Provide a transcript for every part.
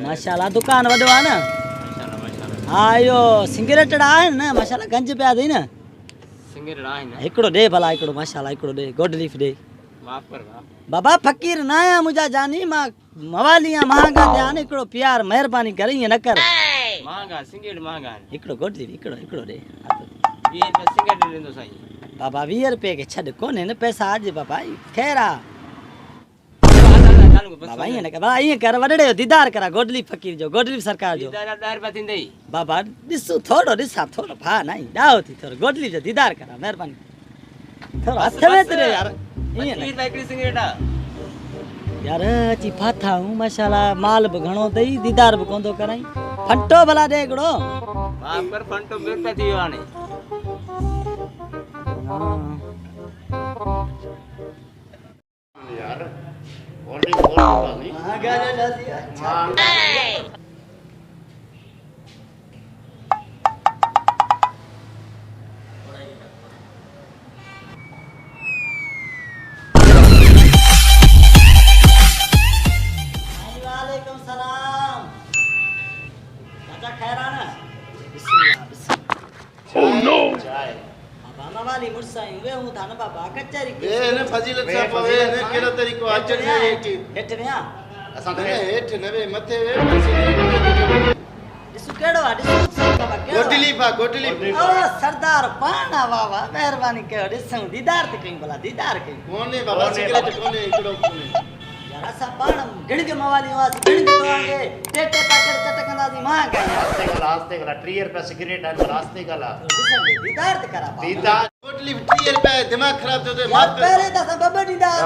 माशाल्लाह दुकान वॾो आहे न। हा इहो सिगरेट आहे न माशाल्लाह गंज पिया अथई न। सिगरेट आहे न हिकिड़ो ॾे भला हिकिड़ो माशाल्लाह हिकिड़ो ॾे गुड लीफ ॾे। माफ़ कर बाबा फ़कीर न आहियां मुंहिंजा जानी मां मवाली आहियां महांगा ॾियां न हिकिड़ो प्यार महिरबानी करे ईअं न कर। महंगा सिगरेट महंगा है हिकिड़ो गुड लीफ हिकिड़ो हिकिड़ो ॾे। 20 रुपए सिगरेट ॾींदो साईं। बाबा 20 रुपए खे छॾ कोन्हे न पैसा अॼु बाबा ख़ैर आहे बाबा ईअं न कर बाबा ईअं कर वॾड़े जो दीदार करा गोडली फ़कीर जो गोडली सरकार जो 10 रुपया थींदई बाबा ॾिसूं थोरो ॾिसां थोरो भाउ न ॾाहो थी थोरो गोडली जो दीदार करा महिरबानी थोरो हथ में तरे यार ईअं 20 रुपए हिकिड़ी सिगरेट आहे यार अची फाथा हूं माशाल्लाह माल बि घणो अथई दीदार बि कोन थो कराई फंटो भला ॾे हिकिड़ो माफ़ कर फंटो ॿियो रुपया थी वियो हाणे यार ओनली बोल नहीं हां गाने दादी अच्छा वालेकुम सलाम चाचा खैराना बिस्मिल्लाह बिस्मिल्लाह ओह नो चाय बाबा वाली मुर्साई वे हूं था न बाबा कचहरी वे ने फजीलत साहब वे ने केड़ो तरीको अचण ने हेठ वेया असा हेठ न वे मथे वे ॾिसो केड़ो आ ॾिसो बाबा केड़ो गोटली ओ सरदार पाना वाह मेहरबानी कयो ॾिसूं दीदार ते कयूं भला दीदार कयूं कोने बाबा सिगरेट कोने इकड़ो कोने यार असा पाण गिणग मवाली वासी गिणग तो आगे टेटे पाकर चटकंदा दी मां गया रास्ते गला 30 रुपया सिगरेट है रास्ते गला ॾिसो दीदार ते करा दीदार गोटली 30 रुपया दिमाग खराब तो दे माफ कर पहले त सब दीदार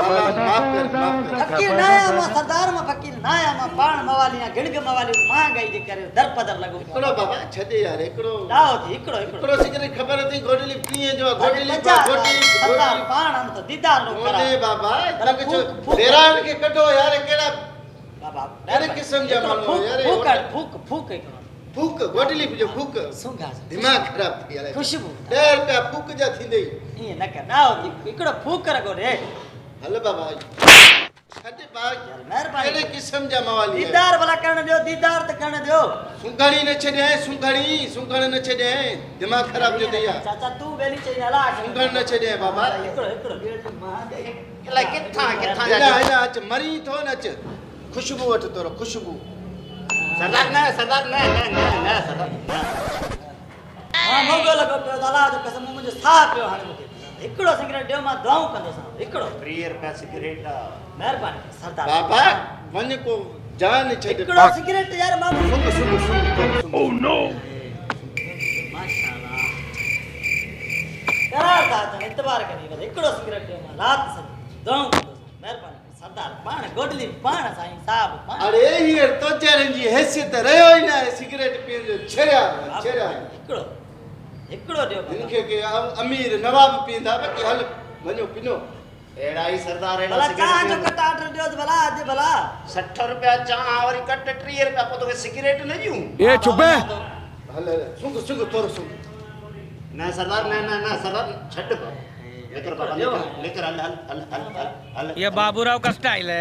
माफ कर फकीर नाया मां सरदार मां फकीर नाया मां पाण मवाली गिणग मवाली मां गई जे करे दर पदर लगो इकड़ो बाबा छदे यार इकड़ो लाओ थी इकड़ो सिगरेट खबर थी गोटली पीए जो गोटली सरदार पाण हम तो दीदार लो करा ओने बाबा देरान के कटो यार केड़ा बाबा अरे किस्म जा मानो यार फूक फूक गोटली जो फूक सुंगा दिमाग खराब थी यार खुशबू 10 रुपया फूक जा थींदई ये न कर लाओ थी इकड़ो फूक रगो रे हल बाबा छटे बाग यार मेहरबानी केड़े किस्म जा मवाली दीदार भला करण दियो दीदार त करण दियो सुंगणी न छडे सुंगण न छडे दिमाग खराब जो दिया चाचा तू बेली चई हला सुंगण न छडे बाबा इकड़ो मां गई ला किथा जा अच मरी थो न अच खुशबू वठ तोरो खुशबू सरदार न सरदार हां मोगो लगो पियो अल्लाह जो कसम मुझे साथ पियो हाणे मुके इकड़ो सिगरेट दियो मां दुआऊं कंदो सा इकड़ो 30 रुपया सिगरेट मेहरबानी सरदार बाबा वन को जान छड इकड़ो सिगरेट यार मां सुंग ओह नो माशाल्लाह करार था इतबार करी बस इकड़ो सिगरेट दियो मां रात से दुआऊं कंदो सा मेहरबानी सरदार पाण गोडली पाण साईं साहब पाण अरे हीर तो चरन जी हैसियत रयो ही ना सिगरेट पी जो छेड़ा इकड़ो दियो इनके के अमीर नवाब पींदा कि हल वणो पिनो एड़ा ही सरदार एड़ा भला सिगरेट चाह जो कट ऑर्डर दियो भला आज भला 60 रुपया चाह और कट 30 रुपया को तो सिगरेट न दियो ए चुप है हल सुंग तोर सुंग ना सरदार ना सरदार छड लेकर बाबा लेकर हल ये बाबूराव का स्टाइल है।